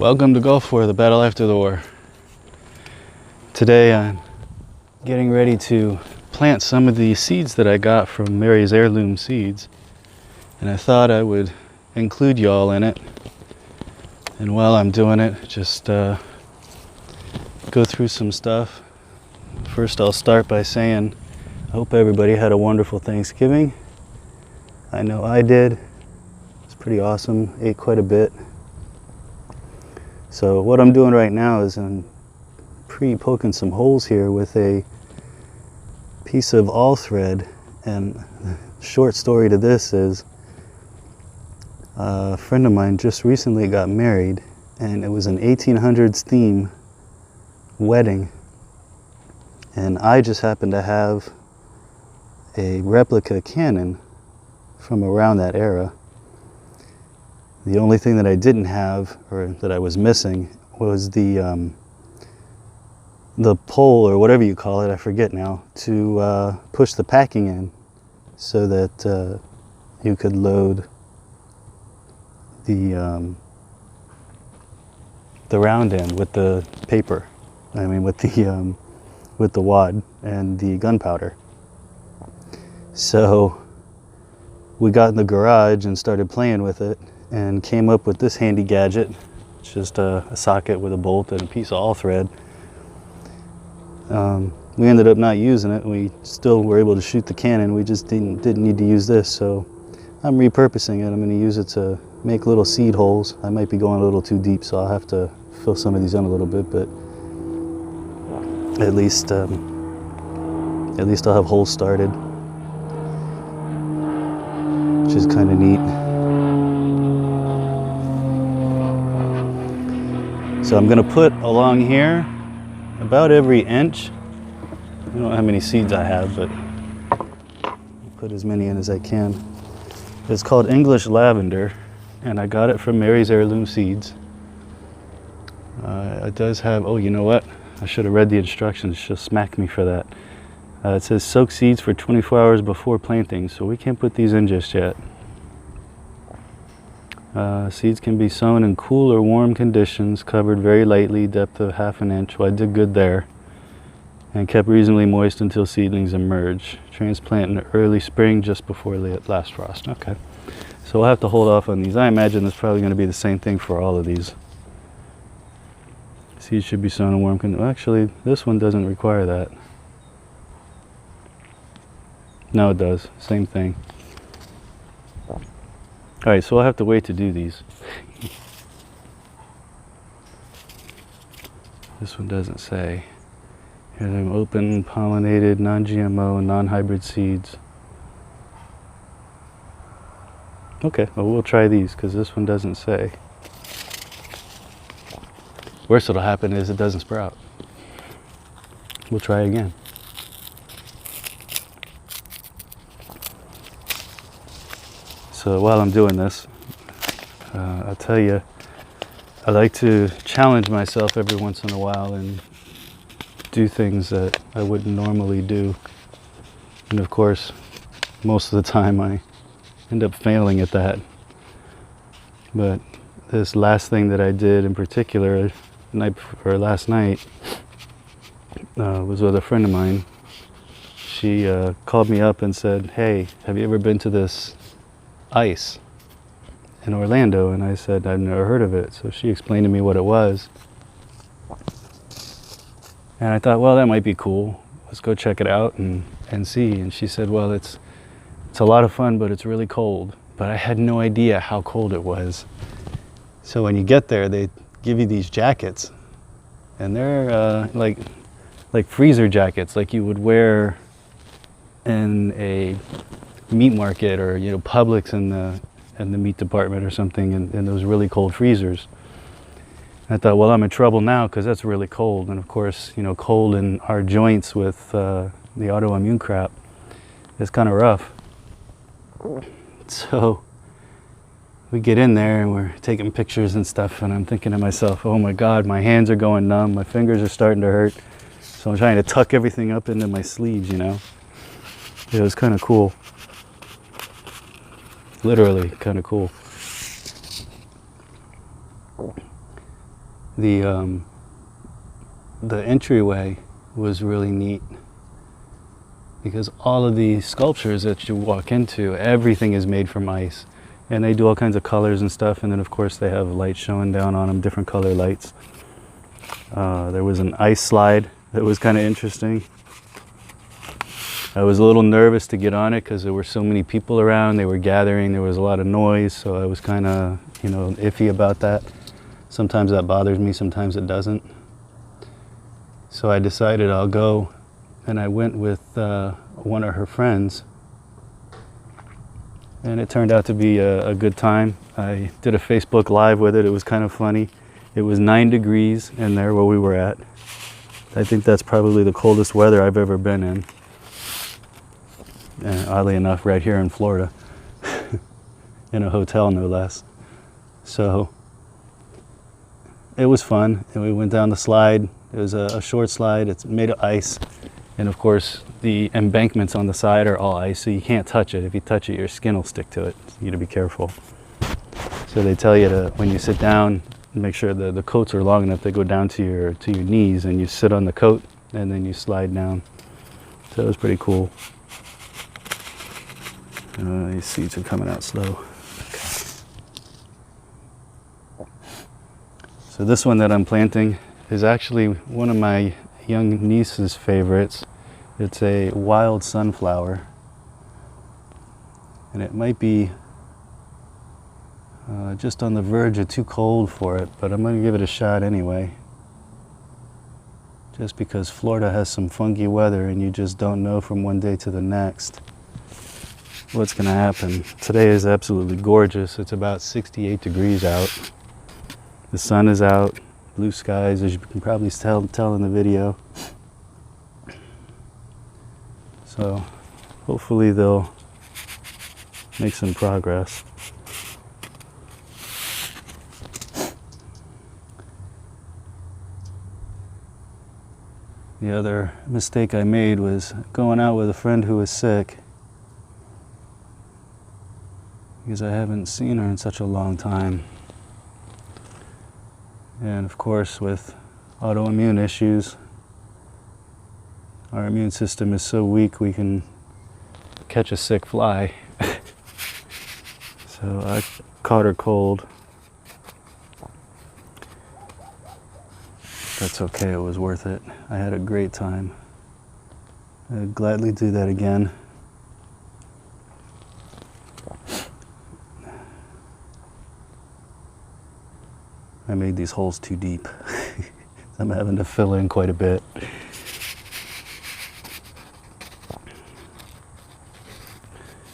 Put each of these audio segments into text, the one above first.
Welcome to Gulf War, the battle after the war. Today I'm getting ready to plant some of the seeds that I got from Mary's Heirloom Seeds, and I thought I would include y'all in it. And while I'm doing it, just go through some stuff. First, I'll start by saying I hope everybody had a wonderful Thanksgiving. I know I did. It's pretty awesome. Ate quite a bit. So what I'm doing right now is I'm poking some holes here with a piece of all thread. And the short story to this is a friend of mine just recently got married, and it was an 1800s theme wedding. And I just happened to have a replica cannon from around that era. The only thing that I didn't have, or that I was missing, was the pole, or whatever you call it, I forget now, to push the packing in so that you could load the round in with the paper. I mean, with the wad and the gunpowder. So we got in the garage and started playing with it, and came up with this handy gadget. It's just a socket with a bolt and a piece of all thread. We ended up not using it. We still were able to shoot the cannon. We just didn't need to use this, so I'm repurposing it. I'm going to use it to make little seed holes. I might be going a little too deep, so I'll have to fill some of these in a little bit, but at least I'll have holes started, which is kind of neat. So I'm going to put along here about every inch. I don't know how many seeds I have, but I'll put as many in as I can. It's called English Lavender, and I got it from Mary's Heirloom Seeds. It does have, oh, you know what? I should have read the instructions. She'll smack me for that. It says soak seeds for 24 hours before planting, so we can't put these in just yet. Seeds can be sown in cool or warm conditions, covered very lightly, depth of 1/2 inch. Well, I did good there. And kept reasonably moist until seedlings emerge. Transplant in early spring, just before last frost. Okay. So we'll have to hold off on these. I imagine it's probably going to be the same thing for all of these. Seeds should be sown in warm conditions. Well, actually, this one doesn't require that. No, it does. Same thing. Alright, so I'll have to wait to do these. This one doesn't say. Here they're open, pollinated, non-GMO, non-hybrid seeds. Okay, well, we'll try these because this one doesn't say. Worst that'll happen is it doesn't sprout. We'll try again. So while I'm doing this, I'll tell you, I like to challenge myself every once in a while and do things that I wouldn't normally do. And of course, most of the time I end up failing at that. But this last thing that I did in particular, last night, was with a friend of mine. She called me up and said, "Hey, have you ever been to this ice in Orlando?" And I said, "I've never heard of it." So she explained to me what it was. And I thought, well, that might be cool. Let's go check it out and see. And she said, well, it's a lot of fun, but it's really cold. But I had no idea how cold it was. So when you get there, they give you these jackets. And they're like freezer jackets, like you would wear in a meat market, or Publix in the meat department or something, in those really cold freezers. I thought, well, I'm in trouble now because that's really cold. And of course, cold in our joints with the autoimmune crap is kind of rough. So we get in there and we're taking pictures and stuff, and I'm thinking to myself, oh my God, my hands are going numb, my fingers are starting to hurt. So I'm trying to tuck everything up into my sleeves, It was kind of cool. Literally kind of cool. The entryway was really neat because all of the sculptures that you walk into, everything is made from ice. And they do all kinds of colors and stuff, and then of course they have lights showing down on them, different color lights. There was an ice slide that was kind of interesting. I was a little nervous to get on it because there were so many people around, they were gathering, there was a lot of noise, so I was kind of, iffy about that. Sometimes that bothers me, sometimes it doesn't. So I decided I'll go, and I went with one of her friends. And it turned out to be a good time. I did a Facebook Live with it. It was kind of funny. It was 9 degrees in there where we were at. I think that's probably the coldest weather I've ever been in. And oddly enough, right here in Florida. In a hotel, no less. So it was fun. And we went down the slide. It was a short slide. It's made of ice. And of course, the embankments on the side are all ice, so you can't touch it. If you touch it, your skin will stick to it. So you got to be careful. So they tell you to, when you sit down, make sure the coats are long enough to go down to your knees, and you sit on the coat, and then you slide down. So it was pretty cool. These seeds are coming out slow. Okay. So this one that I'm planting is actually one of my young niece's favorites. It's a wild sunflower, and it might be just on the verge of too cold for it, but I'm going to give it a shot anyway, just because Florida has some funky weather and you just don't know from one day to the next what's going to happen. Today is absolutely gorgeous. It's about 68 degrees out. The sun is out, blue skies, as you can probably tell in the video. So hopefully they'll make some progress. The other mistake I made was going out with a friend who was sick, because I haven't seen her in such a long time. And of course, with autoimmune issues, our immune system is so weak we can catch a sick fly. So I caught her cold. That's okay, it was worth it. I had a great time. I'd gladly do that again. I made these holes too deep. I'm having to fill in quite a bit.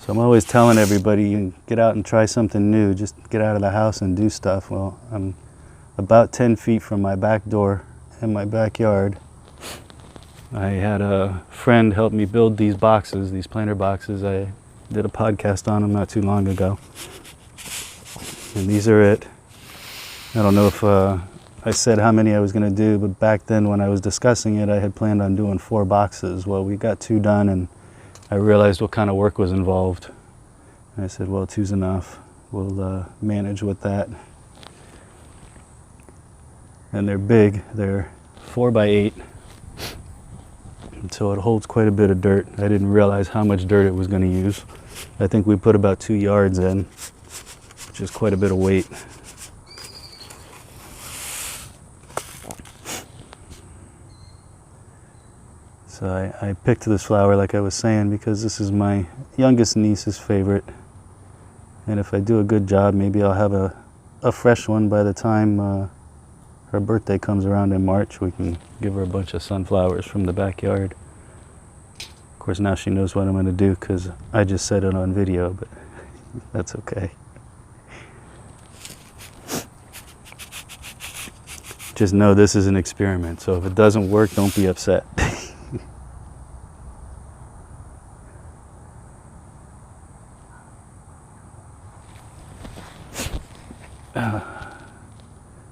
So I'm always telling everybody, you can get out and try something new, just get out of the house and do stuff. Well, I'm about 10 feet from my back door in my backyard. I had a friend help me build these boxes, these planter boxes. I did a podcast on them not too long ago. And these are it. I don't know if I said how many I was going to do, but back then when I was discussing it, I had planned on doing 4 boxes. Well, we got 2 done, and I realized what kind of work was involved. And I said, well, 2's enough. We'll manage with that. And they're big. They're 4 by 8. And so it holds quite a bit of dirt. I didn't realize how much dirt it was going to use. I think we put about 2 yards in, which is quite a bit of weight. So I picked this flower, like I was saying, because this is my youngest niece's favorite. And if I do a good job, maybe I'll have a fresh one by the time her birthday comes around in March. We can give her a bunch of sunflowers from the backyard. Of course, now she knows what I'm going to do because I just said it on video, but that's okay. Just know this is an experiment, so if it doesn't work, don't be upset.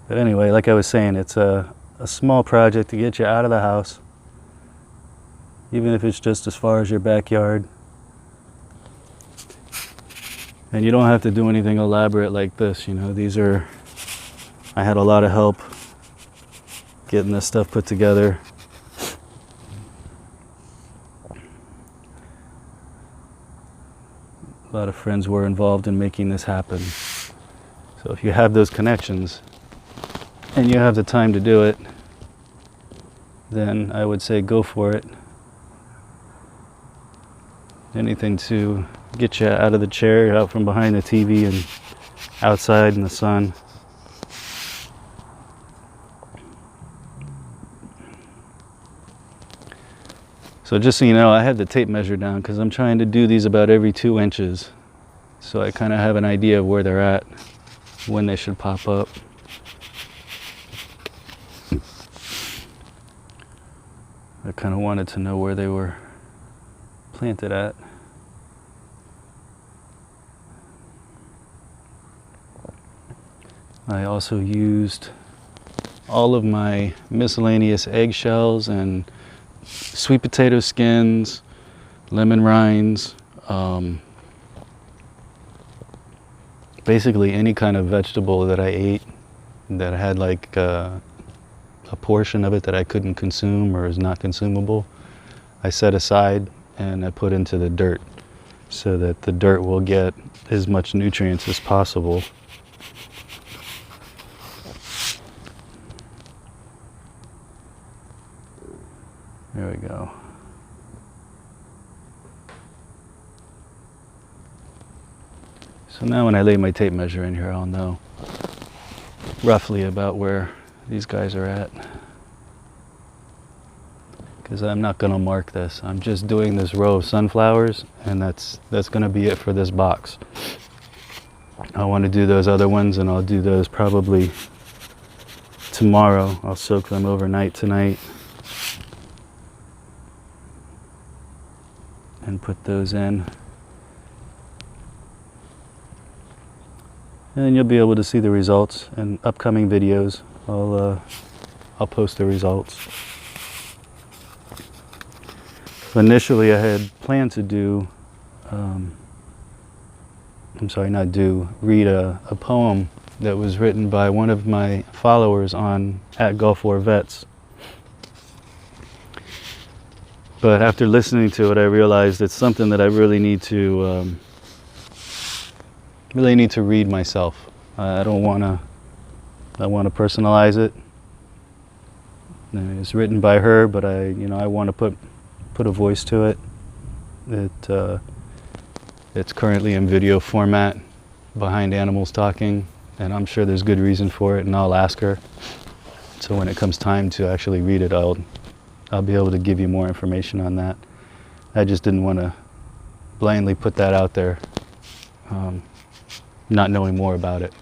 But anyway, like I was saying, it's a small project to get you out of the house, even if it's just as far as your backyard. And you don't have to do anything elaborate like this, you know. These are, I had a lot of help getting this stuff put together. A lot of friends were involved in making this happen. So if you have those connections and you have the time to do it, then I would say go for it. Anything to get you out of the chair, out from behind the TV and outside in the sun. So just so you know, I had the tape measure down because I'm trying to do these about every 2 inches. So I kind of have an idea of where they're at, when they should pop up. I kind of wanted to know where they were planted at. I also used all of my miscellaneous eggshells and sweet potato skins, lemon rinds, basically any kind of vegetable that I ate that had like a portion of it that I couldn't consume or is not consumable, I set aside and I put into the dirt so that the dirt will get as much nutrients as possible. There we go. So now when I lay my tape measure in here, I'll know roughly about where these guys are at. Because I'm not going to mark this. I'm just doing this row of sunflowers, and that's going to be it for this box. I want to do those other ones, and I'll do those probably tomorrow. I'll soak them overnight tonight and put those in. And then you'll be able to see the results in upcoming videos. I'll post the results. Initially I had planned to do, read a poem that was written by one of my followers on @Gulf4Vets. But after listening to it, I realized it's something that I really need to read myself. I want to personalize it. It's written by her, but I want to put a voice to it. It's currently in video format behind animals talking, and I'm sure there's good reason for it, and I'll ask her. So when it comes time to actually read it, I'll be able to give you more information on that. I just didn't want to blindly put that out there, not knowing more about it.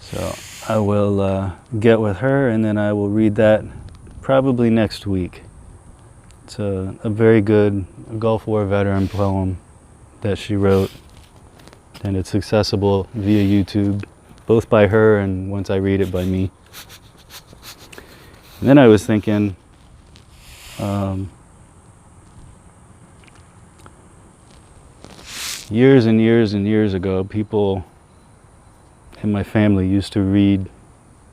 So I will get with her, and then I will read that probably next week. It's a very good Gulf War veteran poem that she wrote, and it's accessible via YouTube, both by her and once I read it by me. And then I was thinking, years and years and years ago, people in my family used to read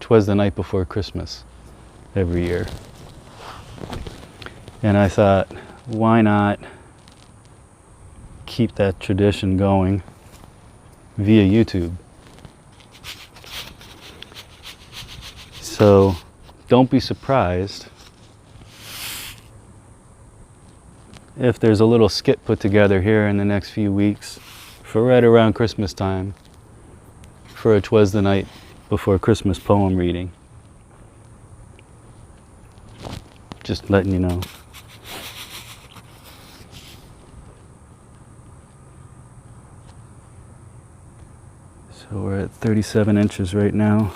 "'Twas the Night Before Christmas" every year. And I thought, why not keep that tradition going via YouTube? So don't be surprised if there's a little skit put together here in the next few weeks for right around Christmas time for a "'Twas the Night Before Christmas" poem reading. Just letting you know. So we're at 37 inches right now.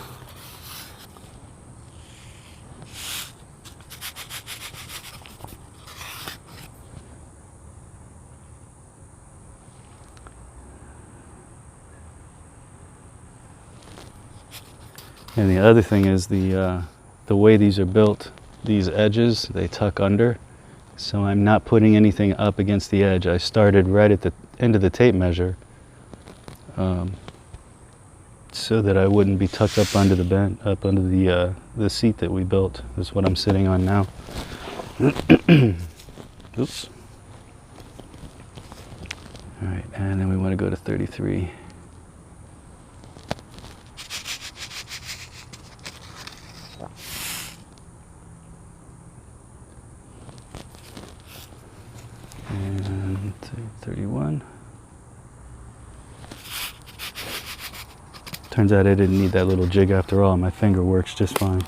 And the other thing is the way these are built, these edges, they tuck under. So I'm not putting anything up against the edge. I started right at the end of the tape measure. so that I wouldn't be tucked up under the bed, up under the seat that we built. Is what I'm sitting on now. Oops. All right, and then we want to go to 33. And 31. Turns out I didn't need that little jig after all. My finger works just fine.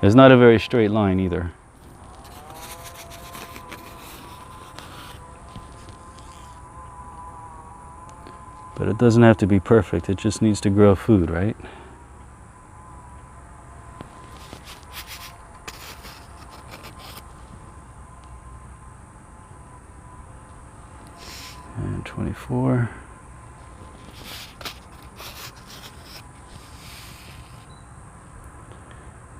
It's not a very straight line either. But it doesn't have to be perfect. It just needs to grow food, right? And 24.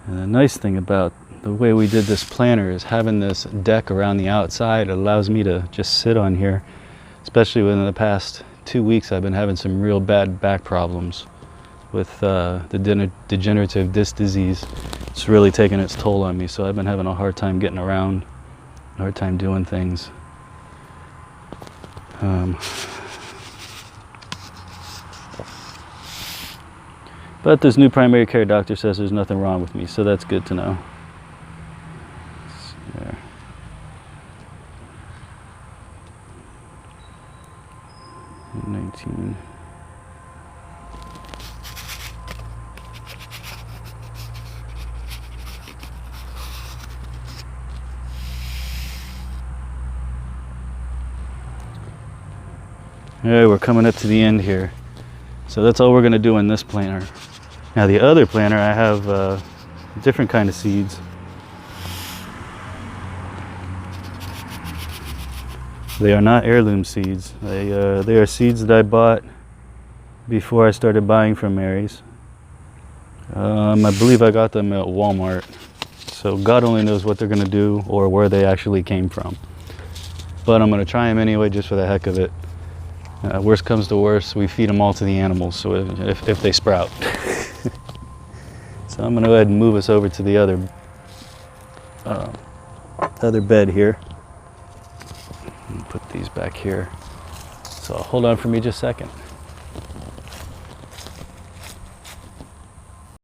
And the nice thing about the way we did this planter is having this deck around the outside. It allows me to just sit on here, especially within the past 2 weeks. I've been having some real bad back problems with the degenerative disc disease. It's really taken its toll on me, so I've been having a hard time getting around, a hard time doing things. But this new primary care doctor says there's nothing wrong with me, so that's good to know. There. And 19. All right, we're coming up to the end here. So that's all we're going to do in this planter. Now the other planter, I have a different kind of seeds. They are not heirloom seeds. They are seeds that I bought before I started buying from Mary's. I believe I got them at Walmart. So God only knows what they're going to do or where they actually came from. But I'm going to try them anyway just for the heck of it. Worst comes to worst, we feed them all to the animals, so if they sprout. So I'm going to go ahead and move us over to the other bed here. And put these back here. So hold on for me just a second.